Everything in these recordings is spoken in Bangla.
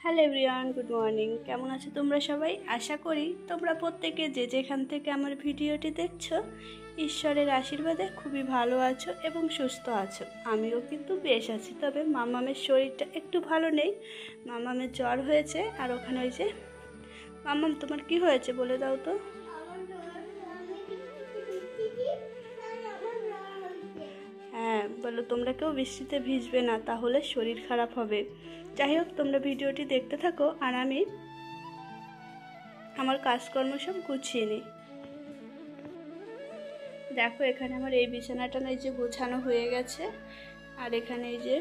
Hello everyone, good morning. কেমন আছো তোমরা সবাই? আশা করি তোমরা প্রত্যেকে যে যেখান থেকে আমার ভিডিওটি দেখছো ঈশ্বরের আশীর্বাদে খুবই ভালো আছো এবং সুস্থ আছো। আমিও কিন্তু বেশ আছি, তবে মামামের শরীরটা একটু ভালো নেই। মামামের জ্বর হয়েছে। আর ওখানে ওই যে মামাম, তোমার কি হয়েছে বলে দাও তো। হ্যাঁ বলো, তোমরা কেউ বৃষ্টিতে ভিজবে না, তাহলে শরীর খারাপ হবে। যাই হোক, তোমরা ভিডিওটি দেখতে থাকো আর আমি আমার কাজকর্ম সব গুছিয়ে নিই। দেখো, এখানে আমার এই বিছানাটা এই যে গোছানো হয়ে গেছে। আর এখানে এই যে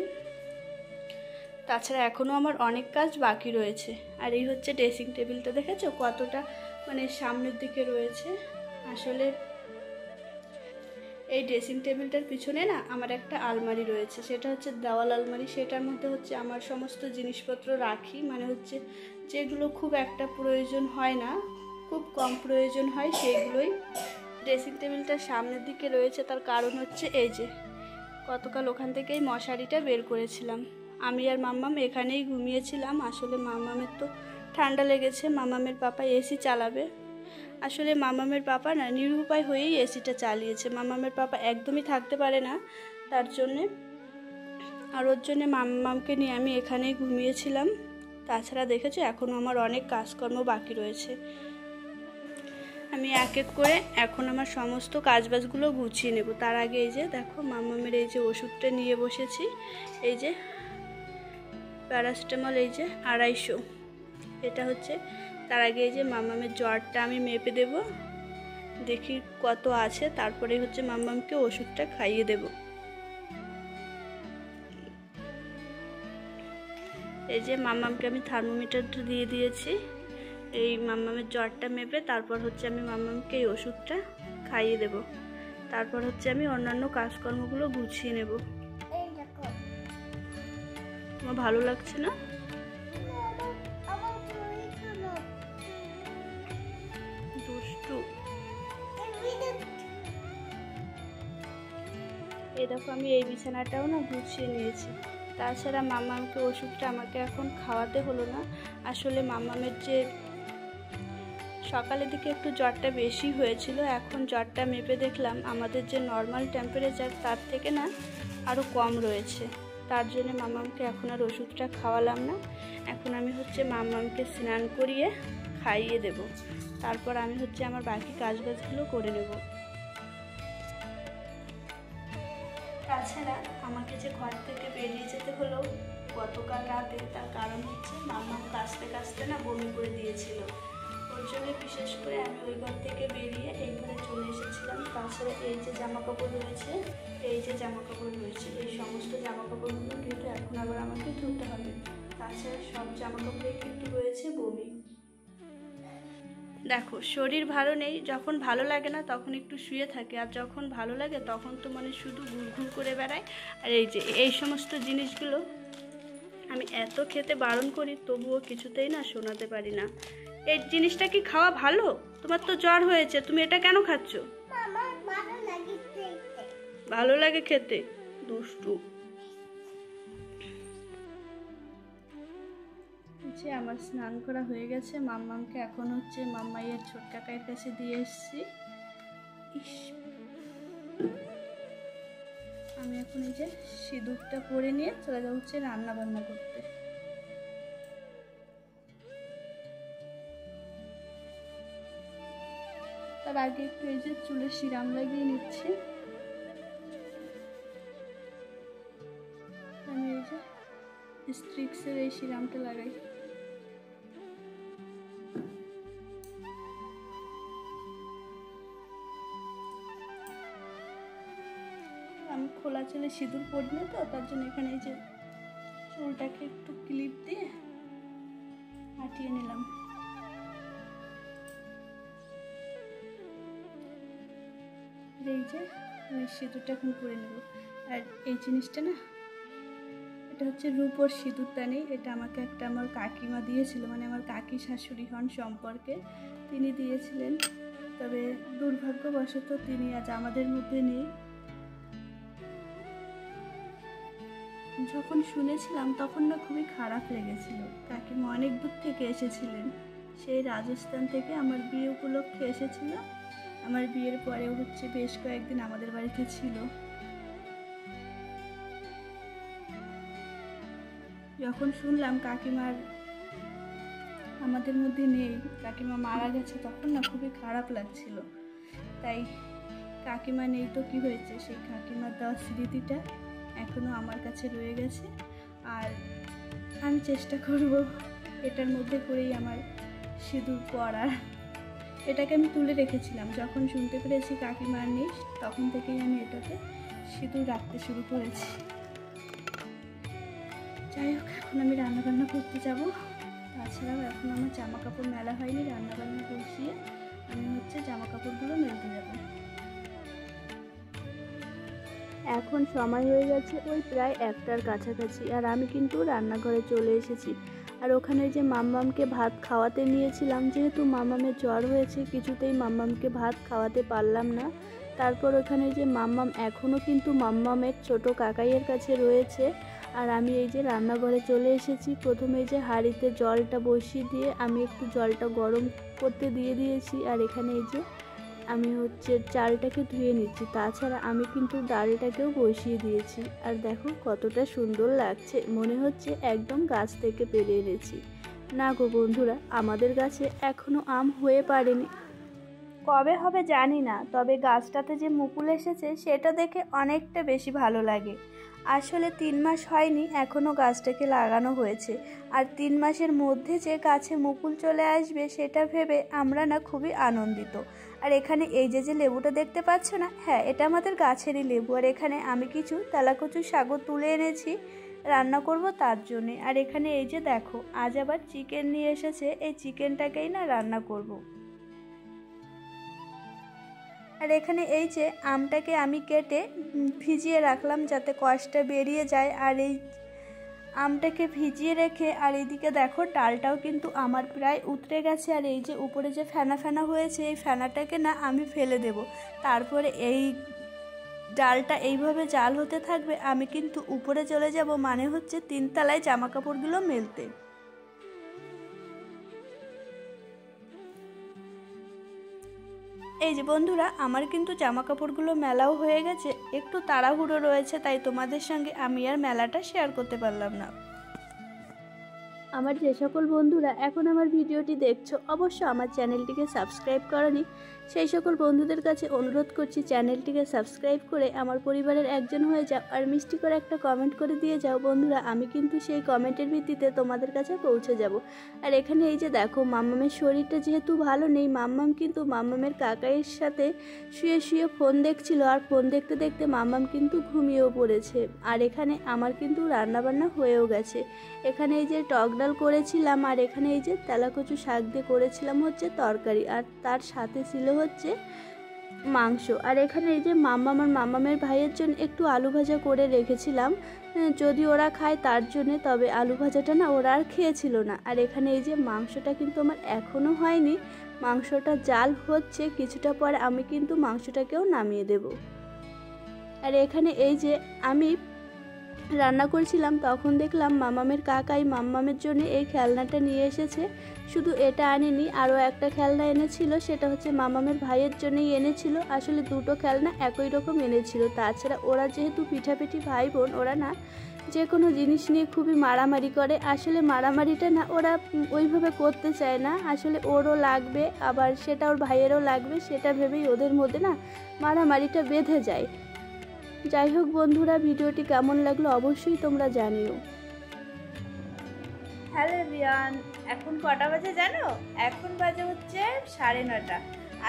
তাছাড়া এখনও আমার অনেক কাজ বাকি রয়েছে। আর এই হচ্ছে ড্রেসিং টেবিলটা, দেখেছো কতটা সামনের দিকে রয়েছে। আসলে এই ড্রেসিং টেবিলটার পিছনে না আমার একটা আলমারি রয়েছে, সেটা হচ্ছে দেওয়াল আলমারি। সেটার মধ্যে হচ্ছে আমার সমস্ত জিনিসপত্র রাখি, হচ্ছে যেগুলো খুব একটা প্রয়োজন হয় না, খুব কম প্রয়োজন হয়, সেইগুলোই ড্রেসিং টেবিলটার সামনের দিকে রয়েছে। তার কারণ হচ্ছে এই যে গতকাল ওখান থেকেই মশারিটা বের করেছিলাম। আমি আর মাম্মাম এখানেই ঘুমিয়েছিলাম। আসলে মাম্মামের তো ঠান্ডা লেগেছে, মাম্মামের পাপা এসি চালাবে। আসলে মামামের পাপা না নিরুপায় হয়েই এসিটা চালিয়েছে। মামামের পাপা একদমই থাকতে পারে না, তার জন্যে আর ওর জন্যে মামামকে নিয়ে আমি এখানেই ঘুমিয়েছিলাম। তাছাড়া দেখেছো এখনও আমার অনেক কাজকর্ম বাকি রয়েছে। আমি এক এক করে এখন আমার সমস্ত কাজবাজগুলো গুছিয়ে নেব। তার আগে এই যে দেখো, মামামের এই যে ওষুধটা নিয়ে বসেছি, এই যে প্যারাসিটামল, এই যে 250। এটা হচ্ছে তার আগে এই যে মামামের জ্বরটা আমি মেপে দেব, দেখি কত আছে, তারপরে হচ্ছে মামামকে ওষুধটা খাইয়ে দেব। এই যে মামামকে আমি থার্মোমিটারটা দিয়ে দিয়েছি। এই মামামের জ্বরটা মেপে তারপর হচ্ছে আমি মামামকে এই ওষুধটা খাইয়ে দেব। তারপর হচ্ছে আমি অন্যান্য কাজকর্মগুলো গুছিয়ে নেব। আমার ভালো লাগছে না? দুষ্টু। এই দেখো, আমি এই বিছানাটাও না গুছিয়ে নিয়েছি। তাছাড়া মামামকে ওষুধটা আমাকে এখন খাওয়াতে হলো না। আসলে মামামের যে সকালের দিকে একটু জ্বরটা বেশি হয়েছিল, এখন জ্বরটা মেপে দেখলাম আমাদের যে নর্মাল টেম্পারেচার তার থেকে না আরও কম রয়েছে। তার জন্য মামামকে এখন আর ওষুধটা খাওয়ালাম না। এখন আমি হচ্ছে মামামকে স্নান করিয়ে খাইয়ে দেব। তারপর আমি হচ্ছে আমার বাকি কাজবাজগুলো করে নেব। তাছাড়া আমাকে যে ঘর থেকে বেরিয়ে যেতে হলো গতকাল রাতে, তার কারণ হচ্ছে মামাম কাঁচতে কাঁচতে না বমি করে দিয়েছিল। ওর জন্য বিশেষ করে আমি ওই ঘর থেকে বেরিয়ে এই ঘরে চলে এসেছিলাম। তাছাড়া এই যে জামা কাপড় রয়েছে, এই সমস্ত জামা কাপড়গুলো কিন্তু এখন আবার আমাকে ধুতে হবে। তাছাড়া সব জামা কাপড়ে কিন্তু রয়েছে বমি। দেখো, শরীর ভালো নেই, যখন ভালো লাগে না তখন একটু শুয়ে থাকে, আর যখন ভালো লাগে তখন তো শুধু ঘুরঘুর করে বেড়ায়। আর এই যে এই সমস্ত জিনিসগুলো আমি এত খেতে বারণ করি, তবুও কিছুতেই না শোনাতে পারি না। এই জিনিসটা কি খাওয়া ভালো? তোমার তো জ্বর হয়েছে, তুমি এটা কেন খাচ্ছ? ভালো লাগে খেতে, দুষ্টু। যে আমার স্নান করা হয়ে গেছে, মাম্মামকে এখন হচ্ছে মাম্মাইয়ের ছোট কাকার কাছে দিয়ে এসেছি। আমি এখন এই যে সিঁদুরটা পরে নিয়ে চলে যাবো হচ্ছে রান্না বান্না করতে। তার আগে একটু এই যে চুলে সিরাম লাগিয়ে নিচ্ছি। আমি এই যে স্ট্রিক্সের এই সিরামটা লাগাই। আমি খোলা চুলে সিঁদুর পরি না তো, তার জন্য এখানে এই যে চুলটাকে একটু ক্লিপ দিয়ে আটিয়ে নিলাম। এই যে আমি সিঁদুরটা এখন পরে নেব। আর এই জিনিসটা না, এটা হচ্ছে রূপোর সিঁদুরদানি। এটা আমাকে একটা আমার কাকিমা দিয়েছিল, আমার কাকি শাশুড়ি হন সম্পর্কে, তিনি দিয়েছিলেন। তবে দুর্ভাগ্যবশত তিনি আজ আমাদের মধ্যে নেই। যখন শুনেছিলাম তখন না খুবই খারাপ লেগেছিল। কাকিমা অনেক দূর থেকে এসেছিলেন, সেই রাজস্থান থেকে আমার বিয়ে উপলক্ষে এসেছিল। আমার বিয়ের পরেও হচ্ছে বেশ কয়েকদিন আমাদের বাড়িতে ছিল। যখন শুনলাম কাকিমার আমাদের মধ্যে নেই, কাকিমা মারা গেছে, তখন না খুবই খারাপ লাগছিল। তাই কাকিমা নেই তো কি হয়েছে, সেই কাকিমার দেওয়া স্মৃতিটা এখনও আমার কাছে রয়ে গেছে। আর আমি চেষ্টা করব এটার মধ্যে করেই আমার সিঁদুর পরার। এটাকে আমি তুলে রেখেছিলাম, যখন শুনতে পেরেছি কাকিমার নেই তখন থেকেই আমি এটাতে সিঁদুর রাখতে শুরু করেছি। যাই হোক, এখন আমি রান্নাবান্না করতে যাব। তাছাড়াও এখন আমার জামা কাপড় মেলা হয়নি, রান্নাবান্না বসিয়ে আমি হচ্ছে জামা কাপড়গুলো মেলতে যাব। এখন সময় হয়ে গেছে ওই প্রায় 1টার কাছাকাছি, আর আমি কিন্তু রান্নাঘরে চলে এসেছি। আর ওখানে যে মাম্মামকে ভাত খাওয়াতে নিয়েছিলাম, যেহেতু মাম্মামের জ্বর হয়েছে, কিছুতেই মাম্মামকে ভাত খাওয়াতে পারলাম না। তারপর ওখানে যে মাম্মাম এখনও কিন্তু মাম্মামের ছোট কাকাইয়ের কাছে রয়েছে। আর আমি এই যে রান্নাঘরে চলে এসেছি। প্রথমে যে হাঁড়িতে জলটা বসিয়ে দিয়ে আমি একটু জলটা গরম করতে দিয়ে দিয়েছি। আর এখানে এই যে আমি হচ্ছে চালটাকে ধুয়ে নিচ্ছি, তাছাড়া আমি কিন্তু ডালটাকেও বসিয়ে দিয়েছি। আর দেখো কতটা সুন্দর লাগছে, মনে হচ্ছে একদম গাছ থেকে পেরে এনেছি। না গো বন্ধুরা, আমাদের গাছে এখনও আম হয়ে পারেনি, কবে হবে জানি না, তবে গাছটাতে যে মুকুল এসেছে সেটা দেখে অনেকটা বেশি ভালো লাগে। আসলে 3 মাস হয়নি এখনও গাছটাকে লাগানো হয়েছে, আর 3 মাসের মধ্যে যে গাছে মুকুল চলে আসবে সেটা ভেবে আমরা না খুবই আনন্দিত। আর এখানে এই যে লেবুটা দেখতে পাচ্ছ না, হ্যাঁ এটা আমাদের গাছেরই লেবু। আর এখানে আমি কিছু তেলাকচু শাকও তুলে এনেছি রান্না করব তার জন্যে। আর এখানে এই যে দেখো, আজ আবার চিকেন নিয়ে এসেছে, এই চিকেনটাকেই না রান্না করব। আর এখানে এই যে আমটাকে আমি কেটে ভিজিয়ে রাখলাম যাতে কষটা বেরিয়ে যায়। আর এই আমটাকে ভিজিয়ে রেখে আর এইদিকে দেখো ডালটাও কিন্তু আমার প্রায় উতরে গেছে। আর এই যে উপরে যে ফেনা ফেনা হয়েছে, এই ফেনাটাকে না আমি ফেলে দেব। তারপরে এই ডালটা এইভাবে জাল হতে থাকবে, আমি কিন্তু উপরে চলে যাব, মানে হচ্ছে 3 তলায় জামা কাপড়গুলো মেলতে। এই যে বন্ধুরা, আমার কিন্তু জামা কাপড়গুলো মেলাও হয়ে গেছে, একটু তাড়াহুড়ো রয়েছে, তাই তোমাদের সঙ্গে আমি আর মেলাটা শেয়ার করতে পারলাম না। আমার যে সকল বন্ধুরা এখন আমার ভিডিওটি দেখছো, অবশ্য আমার চ্যানেলটিকে সাবস্ক্রাইব করনি, সেই সকল বন্ধুদের কাছে অনুরোধ করছি চ্যানেলটিকে সাবস্ক্রাইব করে আমার পরিবারের একজন হয়ে যাও। আর মিষ্টি করে একটা কমেন্ট করে দিয়ে যাও বন্ধুরা, আমি কিন্তু সেই কমেন্টের ভিত্তিতে তোমাদের কাছে পৌঁছে যাব। আর এখানে এই যে দেখো, মাম্মামের শরীরটা যেহেতু ভালো নেই, মাম্মাম কিন্তু মাম্মামের কাকাইয়ের সাথে শুয়ে শুয়ে ফোন দেখছিল। আর ফোন দেখতে দেখতে মাম্মাম কিন্তু ঘুমিয়েও পড়েছে। আর এখানে আমার কিন্তু রান্নাবান্না হয়েও গেছে। এখানে এই যে টক ডাল করেছিলাম, আর এখানে এই যে তেলাকচু শাক দিয়ে করেছিলাম হচ্ছে তরকারি, আর তার সাথে ছিল হচ্ছে মাংস। আর এখানে এই যে মাম্মামের ভাইয়ের জন্য একটু আলু ভাজা করে রেখেছিলাম, যদি ওরা খায় তার জন্যে, তবে আলু ভাজাটা না ওরা আর খেয়েছিল না। আর এখানে এই যে মাংসটা কিন্তু আমার এখনও হয়নি, মাংসটা জাল হচ্ছে, কিছুটা পরে আমি কিন্তু মাংসটাকেও নামিয়ে দেব। আর এখানে এই যে আমি রান্না করছিলাম, তখন দেখলাম মাম্মামের কাকাই মাম্মামের জন্য এই খেলনাটা নিয়ে এসেছে। শুধু এটা আনেনি, আরও একটা খেলনা এনেছিল, সেটা হচ্ছে মাম্মামের ভাইয়ের জন্যই এনেছিল। আসলে দুটো খেলনা একই রকম এনেছিল। তাছাড়া ওরা যেহেতু পিঠাপিঠি ভাই বোন, ওরা না যে কোনো জিনিস নিয়ে খুবই মারামারি করে। আসলে মারামারিটা না ওরা ওইভাবে করতে চায় না, আসলে ওরও লাগবে আবার সেটা ওর ভাইয়েরও লাগবে, সেটা ভেবেই ওদের মধ্যে না মারামারিটা বেঁধে যায়। যাই হোক বন্ধুরা, ভিডিওটি কেমন লাগলো অবশ্যই তোমরা জানিও। হ্যালো এভরিওয়ান, এখন কটা বাজে জানো? এখন বাজে হচ্ছে 9:30।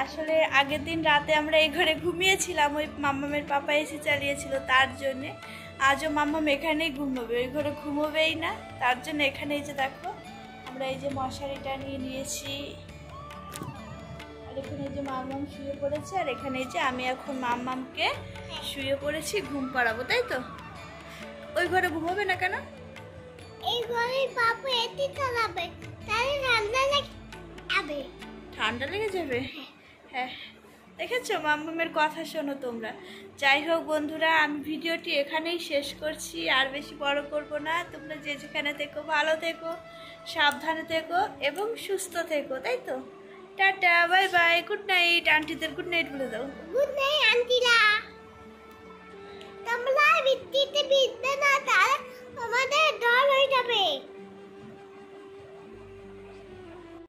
আসলে আগের দিন রাতে আমরা এই ঘরে ঘুমিয়েছিলাম, ওই মাম্মামের পাপা এসে চালিয়েছিল, তার জন্যে আজও মাম্মাম এখানেই ঘুমোবে, ওই ঘরে ঘুমোবেই না, তার জন্য এখানে এই যে দেখো আমরা এই যে মশারিটা নিয়ে নিয়েছি। আর এখানে যে মাম্মাম শুয়ে পড়েছে, আর এখানে যে আমি এখন মাম্মামকে শুয়ে পড়েছি, ঘুম পাড়াবো, তাই তো? ওই ঘরে ঘুমোবে না কেন? এই ঘরে বাবু এটি চালাবে, তাই ঠান্ডা লেগে যাবে। ঠান্ডা লেগে যাবে? হ্যাঁ, দেখেছো, মাম্মামের কথা শোনো তোমরা। যাই হোক বন্ধুরা, আমি ভিডিওটি এখানেই শেষ করছি, আর বেশি বড় করব না। তোমরা যে যেখানে থেকো ভালো থেকো, সাবধানে থেকো এবং সুস্থ থেকো, তাই তো? Tata, bye bye, good night. আন্টিদের গুড নাইট বলে দাও। Good night আন্টিরা।